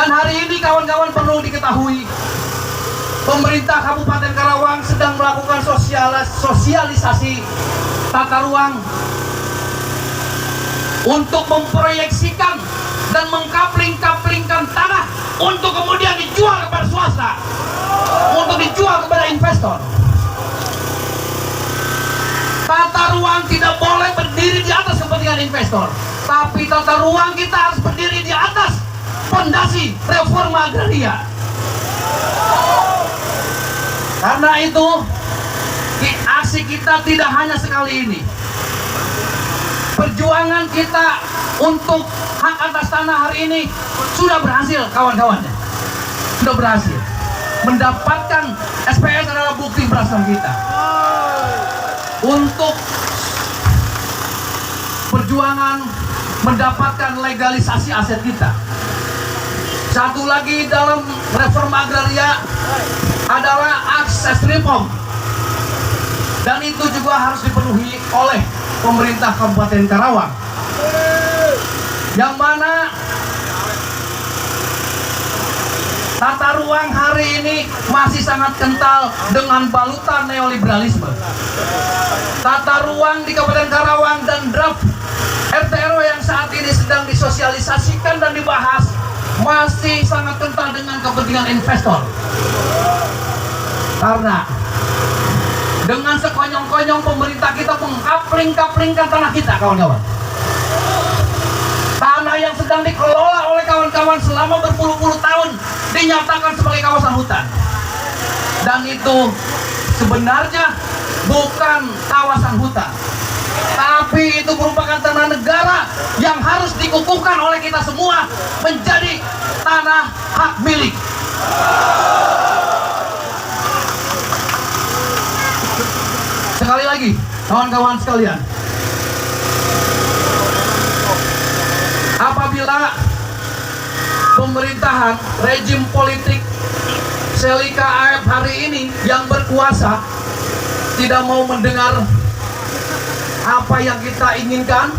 Dan hari ini kawan-kawan perlu diketahui, pemerintah Kabupaten Karawang sedang melakukan sosialisasi tata ruang untuk memproyeksikan dan mengkapling-kaplingkan tanah untuk kemudian dijual kepada swasta, untuk dijual kepada investor. Tata ruang tidak boleh berdiri di atas kepentingan investor, tapi tata ruang kita harus berdiri di atas fondasi reforma agraria. Karena itu, aksi kita tidak hanya sekali ini. Perjuangan kita untuk hak atas tanah hari ini sudah berhasil, kawan-kawan. Sudah berhasil. Mendapatkan SPS adalah bukti berhasil kita. Untuk perjuangan mendapatkan legalisasi aset kita. Satu lagi dalam reforma agraria adalah akses reform, dan itu juga harus dipenuhi oleh pemerintah Kabupaten Karawang, yang mana tata ruang hari ini masih sangat kental dengan balutan neoliberalisme. Tata ruang di Kabupaten Karawang dan draft RT/RW yang saat ini sedang disosialisasikan dan dibahas masih sangat kental dengan kepentingan investor. Karena dengan sekonyong-konyong pemerintah kita mengkapling-kaplingkan tanah kita, kawan-kawan. Tanah yang sedang dikelola oleh kawan-kawan selama berpuluh-puluh tahun dinyatakan sebagai kawasan hutan. Dan itu sebenarnya bukan kawasan hutan, tapi itu merupakan tanah negara yang harus dikukuhkan oleh kita semua menjadi tanah hak milik. Sekali lagi, kawan-kawan sekalian, apabila pemerintahan rejim politik Selika AF hari ini yang berkuasa tidak mau mendengar apa yang kita inginkan,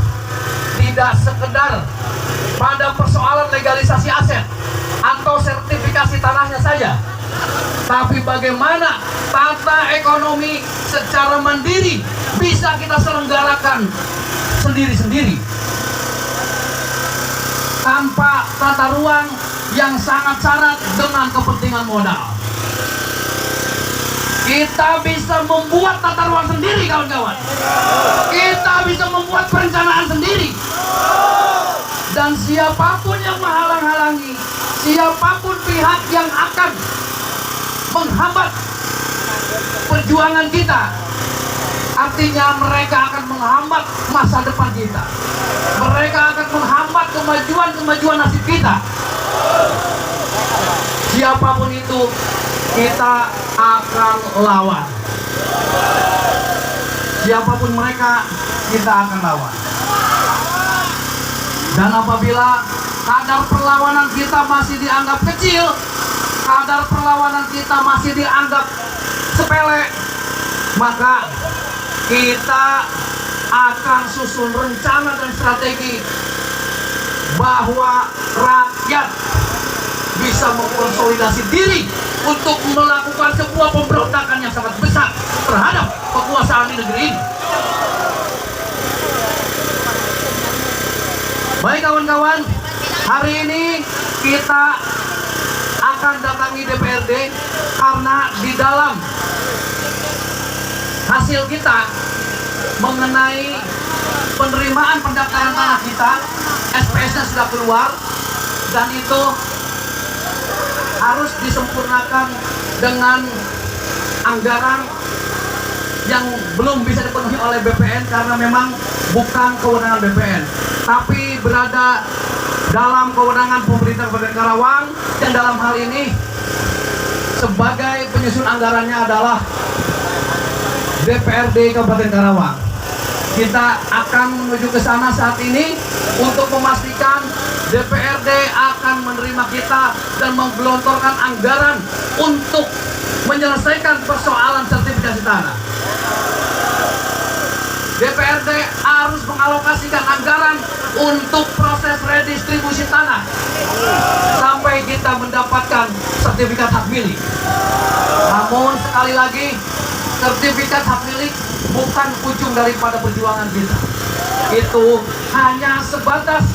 tidak sekedar pada persoalan legalisasi aset atau sertifikasi tanahnya saja, tapi bagaimana tata ekonomi secara mandiri bisa kita selenggarakan sendiri-sendiri tanpa tata ruang yang sangat syarat dengan kepentingan modal. Kita bisa membuat tata ruang sendiri, kawan-kawan. Kita bisa membuat perencanaan sendiri. Dan siapapun yang menghalang-halangi, siapapun pihak yang akan menghambat perjuangan kita, artinya mereka akan menghambat masa depan kita. Mereka akan menghambat kemajuan nasib kita. Siapapun itu, kita akan lawan. Siapapun mereka, kita akan lawan. Dan apabila kadar perlawanan kita masih dianggap kecil, kadar perlawanan kita masih dianggap sepele, maka kita akan susun rencana dan strategi bahwa rakyat bisa mengkonsolidasi diri untuk melakukan sebuah pemberontakan yang sangat besar terhadap kekuasaan di negeri ini. Baik kawan-kawan, hari ini kita akan datangi DPRD karena di dalam hasil kita mengenai penerimaan pendaftaran tanah kita, SPS-nya sudah keluar, dan itu harus disempurnakan dengan anggaran yang belum bisa dipenuhi oleh BPN karena memang bukan kewenangan BPN, tapi berada dalam kewenangan pemerintah Kabupaten Karawang, yang dalam hal ini sebagai penyusun anggarannya adalah DPRD Kabupaten Karawang. Kita akan menuju ke sana saat ini untuk memastikan DPRD akan menerima kita dan menggelontorkan anggaran untuk menyelesaikan persoalan sertifikasi tanah. DPRD harus mengalokasikan anggaran untuk proses redistribusi tanah sampai sampai kita mendapatkan sertifikat hak milik. Namun sekali lagi, sertifikat hak milik bukan ujung daripada perjuangan kita. Itu hanya sebatas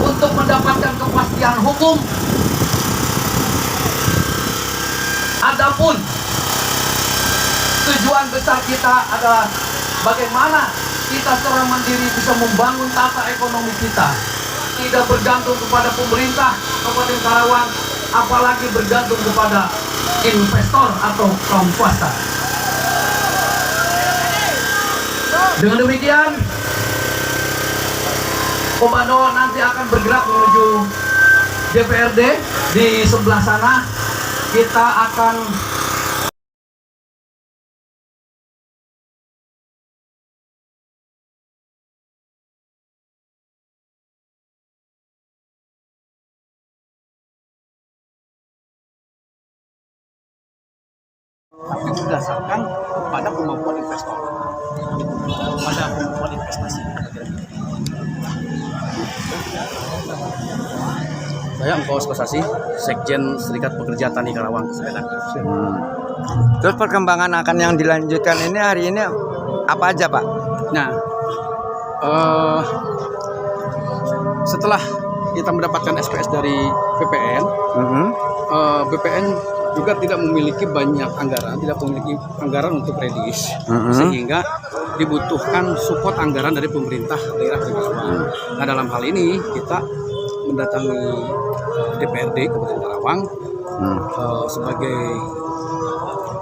untuk mendapatkan kepastian hukum. Adapun tujuan besar kita adalah bagaimana kita secara mandiri bisa membangun tata ekonomi kita, tidak bergantung kepada pemerintah Kabupaten Karawang, apalagi bergantung kepada investor atau kaum swasta. Dengan demikian, komando nanti akan bergerak menuju DPRD di sebelah sana. Kita akan tapi berdasarkan pada kemampuan investor, pada kemampuan investasi. Saya Engkau Skosasi, Sekjen Serikat Pekerja Tani Karawang, Sepeda. Terus perkembangan akan yang dilanjutkan ini hari ini apa aja, Pak? Nah, setelah kita mendapatkan SPS dari BPN, BPN juga tidak memiliki banyak anggaran, tidak memiliki anggaran untuk redis, sehingga dibutuhkan support anggaran dari pemerintah daerah Karawang. Nah, dalam hal ini kita mendatangi DPRD Kabupaten Karawang sebagai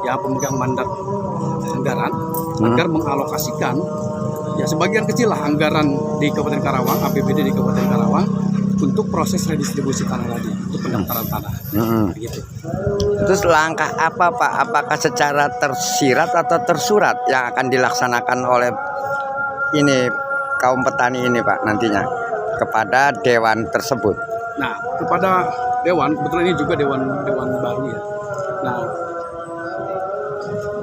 pemegang mandat anggaran agar mengalokasikan sebagian kecil lah anggaran di Kabupaten Karawang, APBD di Kabupaten Karawang untuk proses redistribusi tanah tadi, untuk pendaftaran tanah. Begitu. Terus langkah apa, Pak? Apakah secara tersirat atau tersurat yang akan dilaksanakan oleh ini kaum petani ini, Pak, nantinya kepada dewan tersebut? Nah, kepada dewan, kebetulan ini juga dewan baru ya. Nah,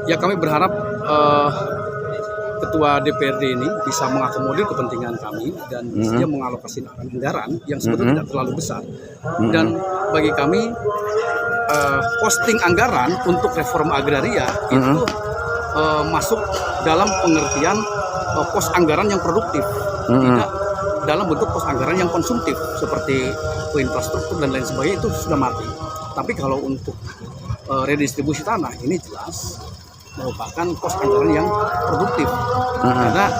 ya kami berharap ketua DPRD ini bisa mengakomodir kepentingan kami dan dia mengalokasikan anggaran yang sebetulnya tidak terlalu besar. Dan bagi kami posting anggaran untuk reform agraria itu masuk dalam pengertian pos anggaran yang produktif, tidak dalam bentuk pos anggaran yang konsumtif seperti infrastruktur dan lain sebagainya, itu sudah mati. Tapi kalau untuk redistribusi tanah ini jelas merupakan pos anggaran yang produktif, karena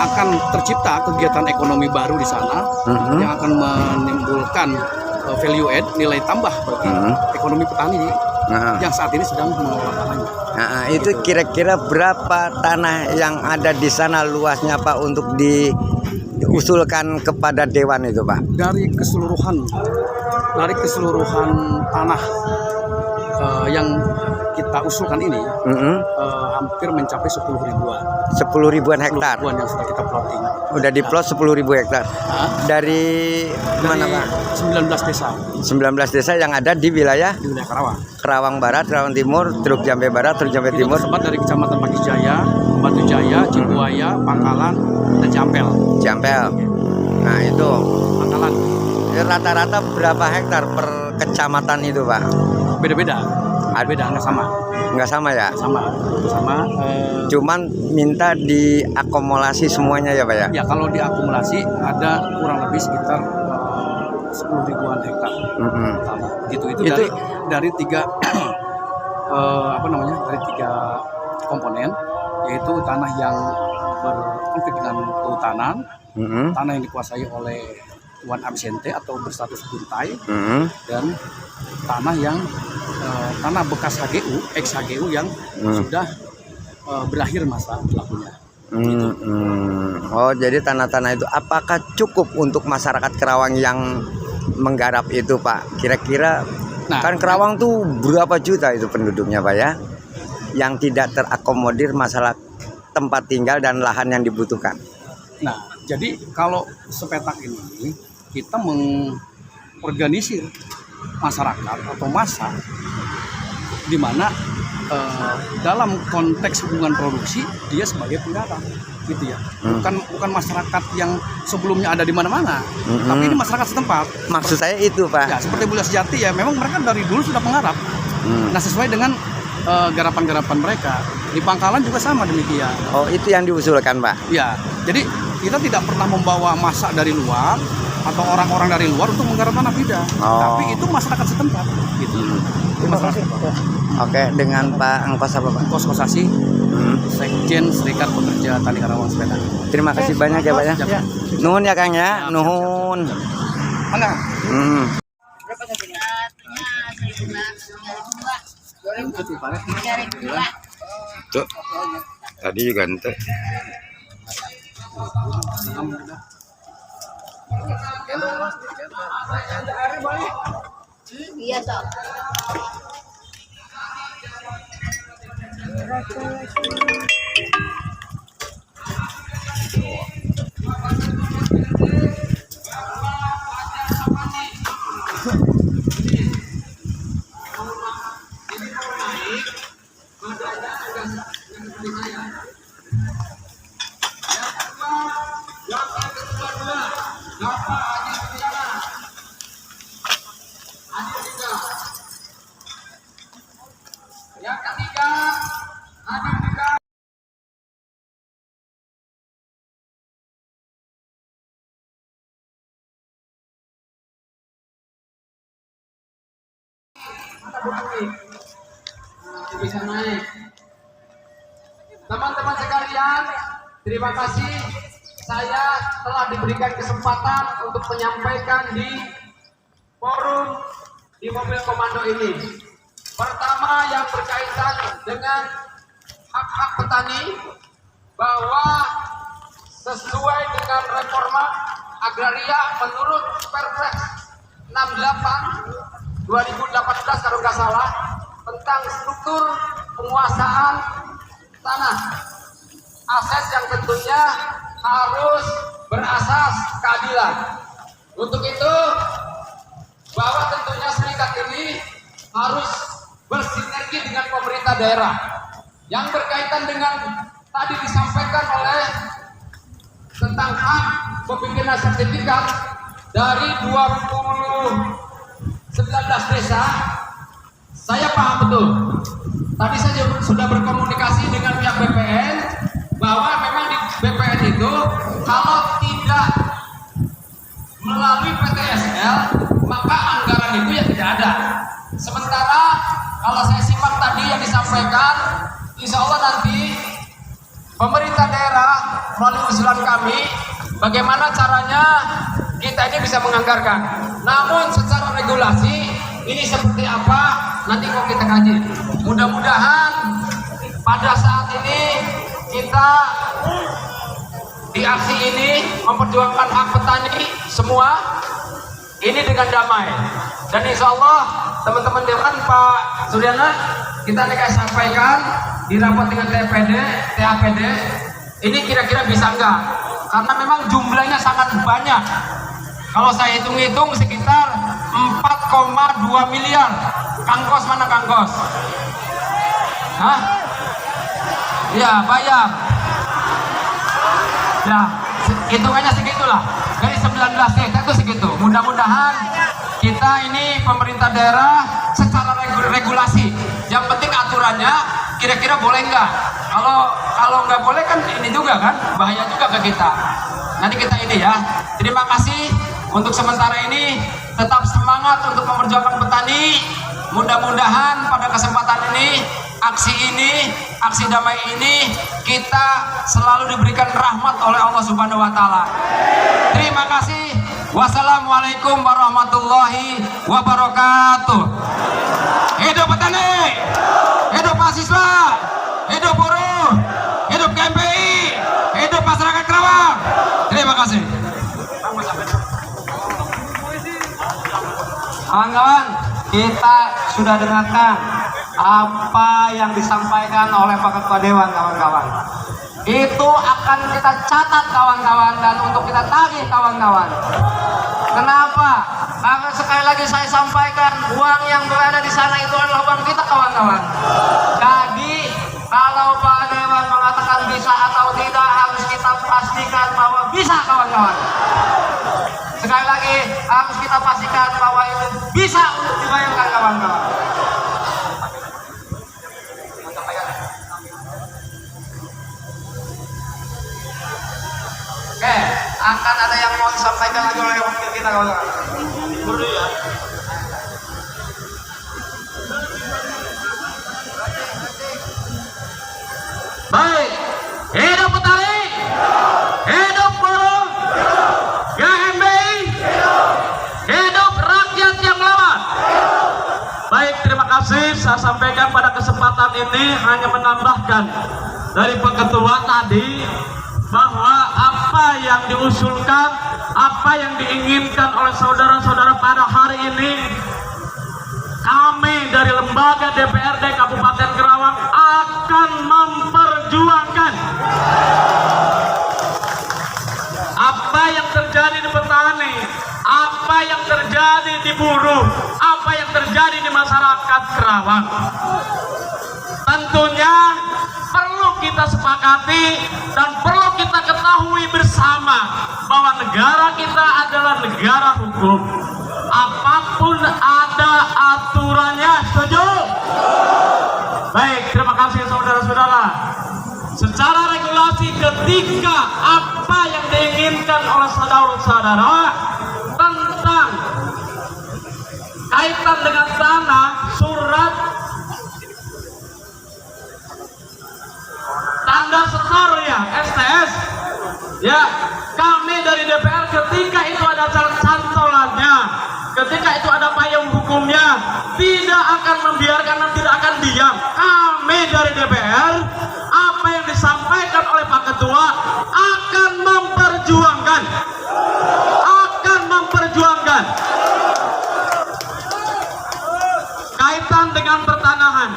akan tercipta kegiatan ekonomi baru di sana yang akan menimbulkan value add, nilai tambah bagi ekonomi petani yang saat ini sedang mengelola tanahnya. Nah, itu kira-kira berapa tanah yang ada di sana luasnya, Pak, untuk diusulkan kepada dewan itu, Pak? Dari keseluruhan tanah yang kita usulkan ini hampir mencapai 10 ribuan. 10 ribuan hektar. 10 ribuan yang sudah kita plotting. Udah diplot 10.000 hektar. Dari mana, Pak? 19 desa. 19 desa yang ada di wilayah Karawang. Karawang Barat, Karawang Timur, Truk Jambe Barat, Truk Jambe Timur. Tempat dari Kecamatan Pakis Jaya, Batu Jaya, Cibuaya, Pangkalan, dan Jampel. Jampel. Nah, itu Pangkalan. Rata-rata berapa hektar per kecamatan itu, Pak? Beda-beda. Beda, nggak sama. Nggak sama ya? Sama. Cuman minta diakumulasi semuanya ya, Pak ya? Ya, kalau diakumulasi ada kurang lebih sekitar 10 ribuan hektar. Itu dari tiga dari tiga komponen, yaitu tanah yang berkonflik dengan kehutanan, tanah yang dikuasai oleh Tuan Absente atau berstatus buntai, dan tanah yang tanah bekas HGU, ex HGU yang sudah berakhir masa berlakunya. Oh, jadi tanah-tanah itu apakah cukup untuk masyarakat Karawang yang menggarap itu, Pak? Kira-kira kan Karawang tuh berapa juta itu penduduknya, Pak ya? Yang tidak terakomodir masalah tempat tinggal dan lahan yang dibutuhkan. Nah, jadi kalau sepetak ini kita mengorganisir masyarakat atau massa di mana dalam konteks hubungan produksi dia sebagai penggarap. gitu ya. Bukan masyarakat yang sebelumnya ada di mana-mana, tapi ini masyarakat setempat. Maksud saya itu, Pak. Ya, seperti Bulia Sejati ya, memang mereka dari dulu sudah penggarap. Nah, sesuai dengan garapan-garapan mereka. Di Pangkalan juga sama demikian. Oh, itu yang diusulkan, Pak. Ya, jadi kita tidak pernah membawa massa dari luar atau orang-orang dari luar untuk menggarap tanah, tidak. Tapi itu masyarakat setempat gitu. Terima kasih. Oke, dengan Pak Engkos apa, Pak? Kos Kosasi, Sekjen Serikat Pekerja Tani Karawang Sepeda. Terima kasih banyak ya, Pak ya. Nuhun ya, Kang ya. Nuhun. Mana? Tuh. Tadi juga ente. Iya, Sok. Yang ketiga, hadir juga bisa naik. Teman-teman sekalian, terima kasih saya telah diberikan kesempatan untuk menyampaikan di forum di mobil komando ini. Pertama, yang berkaitan dengan hak-hak petani, bahwa sesuai dengan reforma agraria menurut Perpres 68 2018 kalau nggak salah, tentang struktur penguasaan tanah, aset yang tentunya harus berasas keadilan. Untuk itu, bahwa tentunya serikat ini harus bersinergi dengan pemerintah daerah. Yang berkaitan dengan tadi disampaikan oleh tentang hak pembibitan sertifikat dari 19 desa, saya paham betul. Tadi saya sudah berkomunikasi dengan pihak BPN bahwa memang di BPN itu kalau tidak melalui PTSL maka anggaran itu ya tidak ada. Sementara kalau saya simak tadi yang disampaikan, insya Allah nanti pemerintah daerah melalui usulan kami bagaimana caranya kita ini bisa menganggarkan. Namun secara regulasi ini seperti apa nanti kok kita kaji. Mudah-mudahan pada saat ini kita di aksi ini memperjuangkan hak petani semua ini dengan damai. Dan insya Allah teman-teman Dewan, Pak Suryana, kita akan sampaikan di rapat dengan TAPD ini kira-kira bisa enggak, karena memang jumlahnya sangat banyak. Kalau saya hitung-hitung sekitar 4,2 miliar. Kangkos mana Kangkos? Hah? Ya, bayar. Ya, hitungannya segitulah. Dari 19 desa itu segitu. Mudah-mudahan kita ini pemerintah daerah secara regulasi. Yang penting aturannya kira-kira boleh nggak? Kalau nggak boleh kan ini juga kan bahaya juga ke kita. Nanti kita ini ya. Terima kasih untuk sementara ini. Tetap semangat untuk memperjuangkan petani. Mudah-mudahan pada kesempatan ini, aksi damai ini kita selalu diberikan rahmat oleh Allah Subhanahu wa taala. Terima kasih. Wassalamualaikum warahmatullahi wabarakatuh. Hidup petani, hidup mahasiswa, hidup buruh, hidup KMPI, hidup masyarakat Karawang. Terima kasih. Kawan-kawan, kita sudah dengarkan apa yang disampaikan oleh Pak Ketua Dewan, kawan-kawan. Itu akan kita catat, kawan-kawan, dan untuk kita tagih, kawan-kawan. Kenapa? Karena sekali lagi saya sampaikan, uang yang berada di sana itu adalah uang kita, kawan-kawan. Jadi, kalau Pak Dewan mengatakan bisa atau tidak, harus kita pastikan bahwa bisa kawan-kawan. Sekali lagi harus kita pastikan bahwa itu bisa untuk dibayangkan kawan-kawan. Oke, akan ada yang mau disampaikan lagi oleh wakil kita kawan-kawan. Berdua ya. Baik, hidup petani, hidup buruh, GMBI, hidup rakyat yang lama. Baik, terima kasih. Saya sampaikan pada kesempatan ini hanya menambahkan dari Pak Ketua tadi bahwa apa yang diusulkan, apa yang diinginkan oleh saudara-saudara pada hari ini, kami dari lembaga DPRD Kabupaten Kerawang akan memperjuangkan. Apa yang terjadi di petani, apa yang terjadi di buruh, apa yang terjadi di masyarakat Kerawang, tentunya perlu kita sepakati dan perlu kita ketahui bersama bahwa negara kita adalah negara hukum. Apapun ada aturannya, setuju? Baik, terima kasih saudara-saudara. Secara regulasi ketika apa yang diinginkan oleh saudara-saudara tentang kaitan dengan tanah, surat tanda setor ya, STS ya, kami dari DPR ketika itu ada cantolannya, ketika itu ada payung hukumnya, tidak akan membiarkan dan tidak akan diam. Kami dari DPR, apa yang disampaikan oleh Pak Ketua akan memperjuangkan, kaitan dengan pertanahan.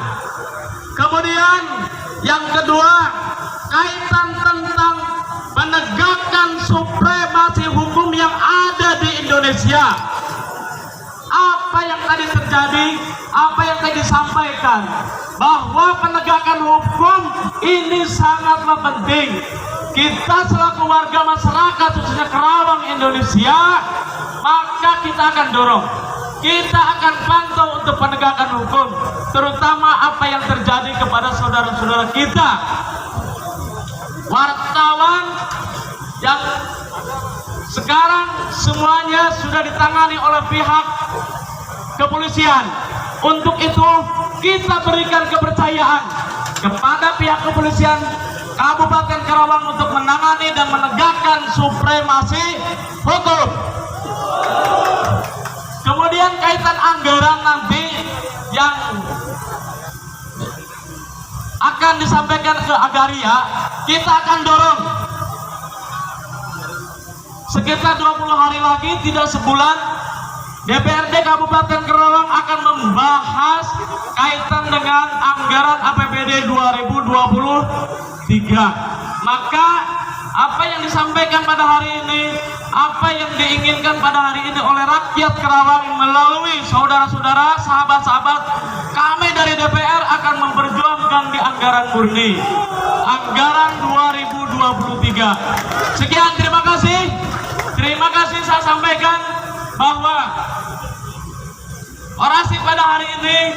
Kemudian yang kedua, kaitan tentang penegakan supremasi hukum yang ada di Indonesia. Apa yang tadi terjadi, apa yang tadi disampaikan, bahwa penegakan hukum ini sangatlah penting. Kita selaku warga masyarakat khususnya Kerawang Indonesia, maka kita akan dorong, kita akan pantau untuk penegakan hukum, terutama apa yang terjadi kepada saudara-saudara kita wartawan yang sekarang semuanya sudah ditangani oleh pihak kepolisian. Untuk itu kita berikan kepercayaan kepada pihak kepolisian Kabupaten Kerawang untuk menangani dan menegakkan supremasi hukum. Kemudian kaitan anggaran nanti yang akan disampaikan ke Agaria, kita akan dorong sekitar 20 hari lagi, tidak sebulan, DPRD Kabupaten Kerawang akan membahas kaitan dengan anggaran APBD 2023. Maka apa yang disampaikan pada hari ini, apa yang diinginkan pada hari ini oleh rakyat Kerawang melalui saudara-saudara, sahabat-sahabat, kami dari DPR akan memperjuangkan di anggaran murni, anggaran 2023. Sekian, terima kasih. Terima kasih, saya sampaikan bahwa orasi pada hari ini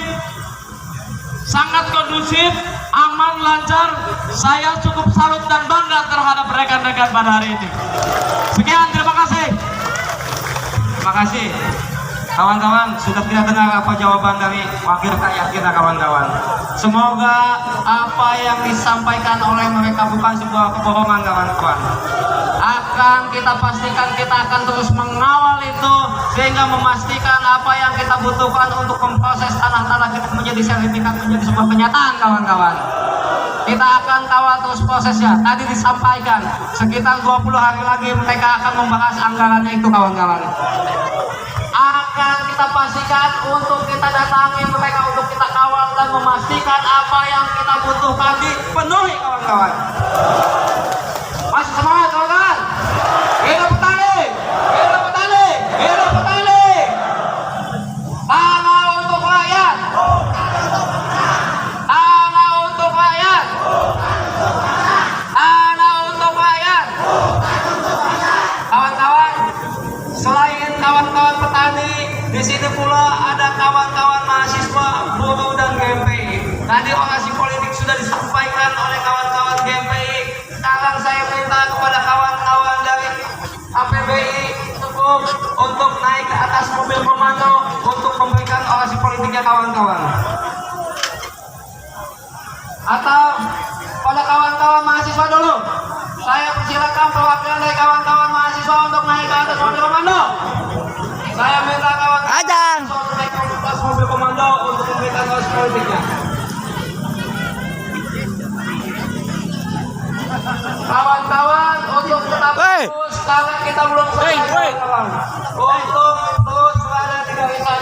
sangat kondusif, aman, lancar. Saya cukup salut dan bangga terhadap rekan-rekan pada hari ini. Sekian, terima kasih. Terima kasih kawan-kawan, sudah kita dengar apa jawaban dari wakil rakyat kita kawan-kawan. Semoga apa yang disampaikan oleh mereka bukan sebuah kebohongan kawan-kawan. Akan kita pastikan, kita akan terus mengawal itu sehingga memastikan apa yang kita butuhkan untuk memproses tanah-tanah kita menjadi sertifikat, menjadi sebuah kenyataan kawan-kawan. Kita akan kawal terus prosesnya. Tadi disampaikan sekitar 20 hari lagi mereka akan membahas anggarannya itu kawan-kawan. Akan kita pastikan untuk kita datangi mereka, untuk kita kawal dan memastikan apa yang kita butuhkan dipenuhi kawan-kawan. Masih semangat kawan-kawan? Hidup petani! Hidup petani! Hidup petani! Tanah untuk rakyat! Tanah untuk rakyat! Tanah untuk rakyat! Di sini pula ada kawan-kawan mahasiswa, buruh dan GMPI. Tadi orasi politik sudah disampaikan oleh kawan-kawan GMPI. Sekarang saya minta kepada kawan-kawan dari APBI cukup untuk naik ke atas mobil komando untuk memberikan orasi politiknya kawan-kawan. Atau pada kawan-kawan mahasiswa dulu, saya persilakan perwakilan dari kawan-kawan mahasiswa untuk naik ke atas mobil komando. Saya minta kawan-kawan Ajang. untuk naik ke atas mobil komando untuk memberikan orasi politiknya. Kawan-kawan untuk tetap terus karena kita belum selesai kawan. Untuk terus berada di garisan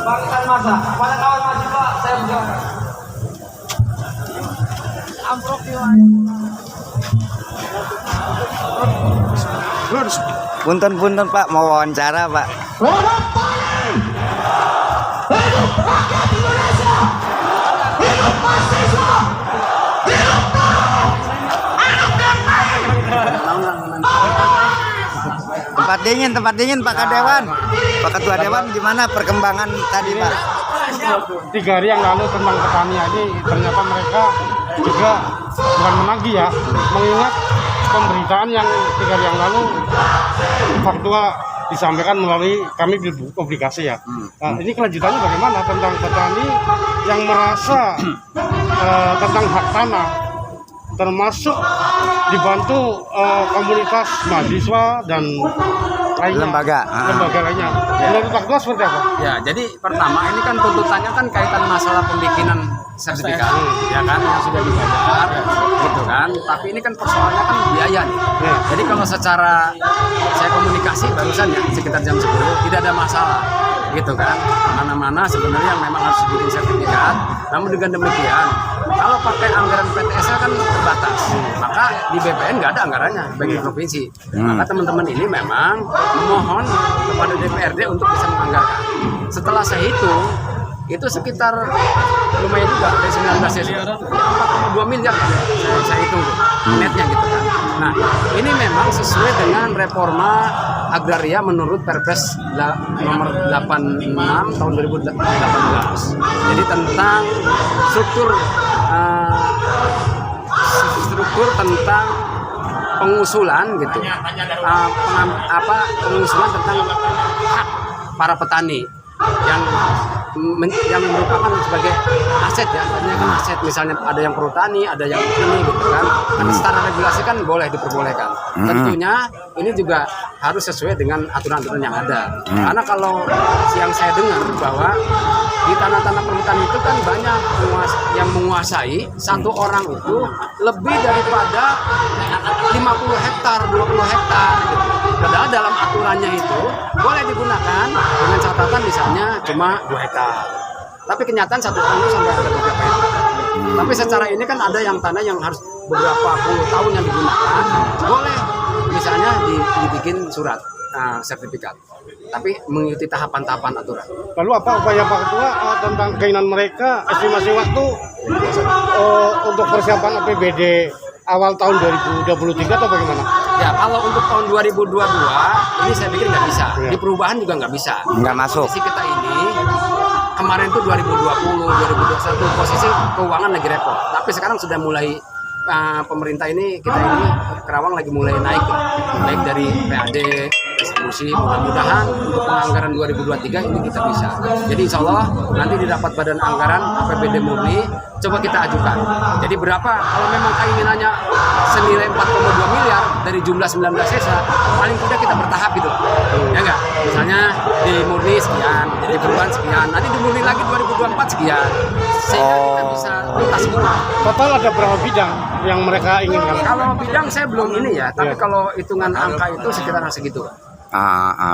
barisan massa. Pada kawan mahasiswa saya persilakan. Punten Pak, mau wawancara Pak. Tempat dingin Pak Kadewan. Pak Ketua Dewan, gimana perkembangan tadi Pak? 3 hari yang lalu tentang petani ini, ternyata mereka juga bukan menagih ya, mengingat pemberitaan yang 3 hari yang lalu faktual disampaikan melalui kami publikasi ya. Nah, ini kelanjutannya bagaimana tentang petani yang merasa tentang hak tanah, termasuk dibantu komunitas mahasiswa dan lainnya, lembaga lainnya. Menurut Pak Ketua seperti apa? Ya, jadi pertama ini kan tuntutannya kan kaitan masalah pembikinan sertifikat, ya kan, yang sudah dibayar, gitu kan. Tapi ini kan persoalannya kan biaya nih. Jadi kalau secara saya komunikasi barusan ya sekitar jam 10 tidak ada masalah, gitu kan. Mana-mana sebenarnya yang memang harus dibikin sertifikat. Namun dengan demikian, kalau pakai anggaran PTS kan terbatas, maka di BPN nggak ada anggarannya bagi provinsi. Maka teman-teman ini memang memohon kepada DPRD untuk bisa menganggarkan. Setelah saya hitung, itu sekitar lumayan juga dari 19 ya, 4,2 miliar saya hitung tuh, netnya gitu kan. Nah, ini memang sesuai dengan reforma agraria menurut Perpres nomor 86 tahun 2018. Jadi tentang struktur tentang pengusulan gitu, pengusulan tentang hak para petani yang merupakan sebagai aset ya, artinya kan aset, misalnya ada yang perhutani, ada yang ini gitu kan. Kan secara regulasi kan boleh diperbolehkan. Tentunya ini juga harus sesuai dengan aturan-aturan yang ada. Karena kalau yang saya dengar bahwa di tanah-tanah perhutani itu kan banyak yang menguasai, satu orang itu lebih daripada 50 hektar, 20 hektar gitu. Padahal dalam aturannya itu boleh digunakan dengan catatan misalnya cuma 2 hektar. Tapi kenyataan satu tahun itu sampai ada beberapa hektar. Tapi secara ini kan ada yang tanah yang harus beberapa puluh tahun yang digunakan, boleh misalnya dibikin surat sertifikat. Tapi mengikuti tahapan-tahapan aturan. Lalu apa upaya Pak Ketua tentang keinginan mereka, estimasi waktu untuk persiapan APBD awal tahun 2023 atau bagaimana? Ya, kalau untuk tahun 2022 ini saya pikir nggak bisa. Di perubahan juga nggak bisa. Nggak masuk. Posisi kita ini kemarin tuh 2020, 2021 posisi keuangan lagi repot. Tapi sekarang sudah mulai pemerintah ini, kita ini Kerawang lagi mulai naik dari PAD, distribusi. Mudah-mudahan untuk penganggaran 2023 ini kita bisa. Jadi insya Allah nanti didapat badan anggaran APBD murni, coba kita ajukan. Jadi berapa, kalau memang keinginannya senilai 4,2 miliar dari jumlah 19 desa, paling tidak kita bertahap gitu. Ya enggak? Misalnya di murni sekian, di perubahan sekian, nanti di murni lagi 2024 sekian. Sehingga kita bisa tuntas semua. Total ada berapa bidang yang mereka inginkan? Kalau bidang saya belum ini ya, tapi kalau hitungan angka itu sekitar segitu.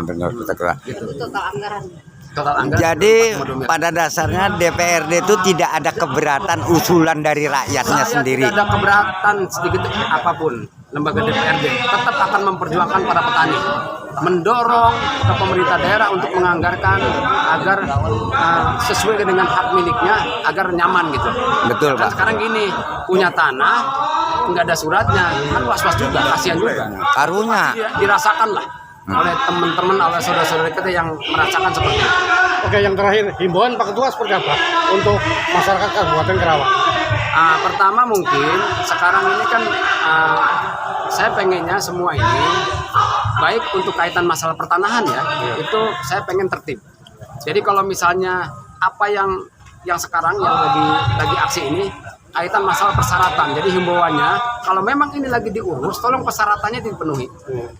Benar betul. Gitu. Total anggaran. Total anggaran. Jadi pada dasarnya DPRD itu tidak ada keberatan usulan dari rakyatnya sendiri. Tidak ada keberatan sedikit apapun. Lembaga DPRD tetap akan memperjuangkan para petani, mendorong ke pemerintah daerah untuk menganggarkan agar sesuai dengan hak miliknya, agar nyaman gitu. Betul, Pak. Sekarang gini, punya tanah nggak ada suratnya, kan was-was juga, kasihan juga. Karunya. Dirasakan lah oleh teman-teman, oleh saudara-saudara kita yang merasakan seperti itu. Oke, yang terakhir, himbauan Pak Ketua seperti apa untuk masyarakat Kabupaten Karawang? Pertama mungkin sekarang ini kan saya pengennya semua ini baik untuk kaitan masalah pertanahan ya, itu saya pengen tertib. Jadi kalau misalnya apa yang sekarang yang lagi aksi ini kaitan masalah persyaratan. Jadi himbauannya kalau memang ini lagi diurus, tolong persyaratannya dipenuhi.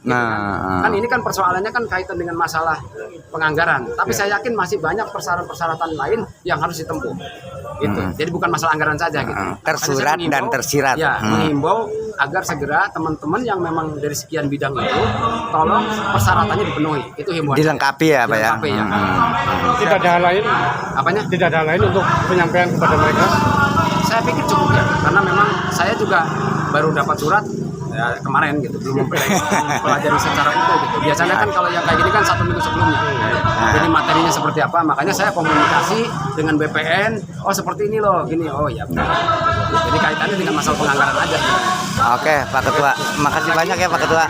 Nah, Kan ini kan persoalannya kan kaitan dengan masalah penganggaran. Tapi saya yakin masih banyak persyaratan-persyaratan lain yang harus ditempuh. Gitu. Jadi bukan masalah anggaran saja gitu. tersurat Makanya saya dan mengimbau, tersirat. Ya, mengimbau agar segera teman-teman yang memang dari sekian bidang itu tolong persyaratannya dipenuhi. Itu himbauan. Dilengkapi ya Pak ya. Dilengkapi, ya. Tidak ada hal lain, Apanya? tidak ada hal lain untuk penyampaian kepada mereka. Saya pikir cukup ya, karena memang saya juga baru dapat surat ya, kemarin gitu, belum mempelajari secara itu gitu. Biasanya kan kalau yang kayak gini kan 1 minggu sebelumnya. Jadi materinya seperti apa, makanya saya komunikasi dengan BPN, oh seperti ini loh, gini, oh ya benar. Jadi kaitannya dengan masalah penganggaran aja. Oke Pak Ketua, makasih banyak ya Pak Ketua.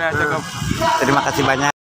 Terima kasih banyak.